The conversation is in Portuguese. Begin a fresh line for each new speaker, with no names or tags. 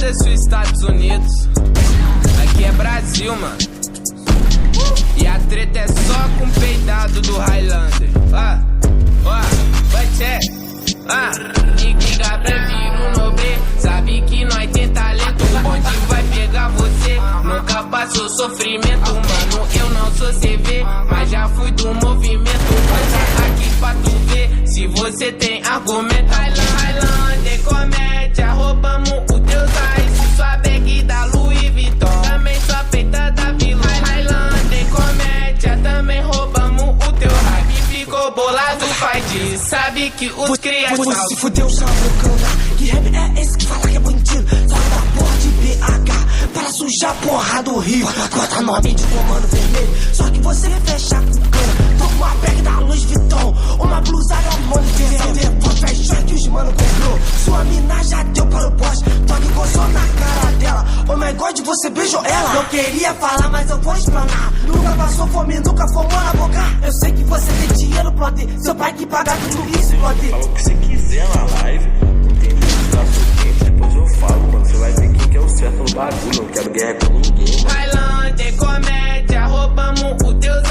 Foda-se os Estados Unidos. Aqui é Brasil, mano. E a treta é só com o peidado do Highlander. Vai check. E Gabriel vira um nobre. Sabe que nós tem talento. O bonde vai pegar você. Nunca passou sofrimento, mano. Eu não sou CV, mas já fui do movimento. Bota aqui pra tu ver se você tem argumento. Highlander, comédia, roubamos o Deus Ice. Sua bag da Louis Vuitton, também sua peita da Vila. Highlander, comédia, também roubamos o teu hype. Ficou bolado, faz disso. Sabe que os crias
Você se fudeu, Samucana. Que rap é esse que fala que é bandido? Sai da porra de BH para sujar a porra do Rio. Bota nome de comando vermelho, só que você fecha com cana. Toma uma bag da Louis Vuitton, uma blusa da Monte. Pode fechar que os mano comprou. Sua mina já deu para o poste, toque gozou na cara dela. Oh my God, você beijou ela. Não queria falar, mas eu vou explanar. Nunca passou fome, nunca fomou na boca. Eu sei que você tem dinheiro, pode. Seu pai que paga tudo isso, pode.
Fala o que você quiser na live. Não tem que dar seu tempo, depois eu falo, mano. Você vai ver quem que é o certo no bagulho. Não quero guerra com ninguém, mano.
Highlander, comédia, roubamos o Deus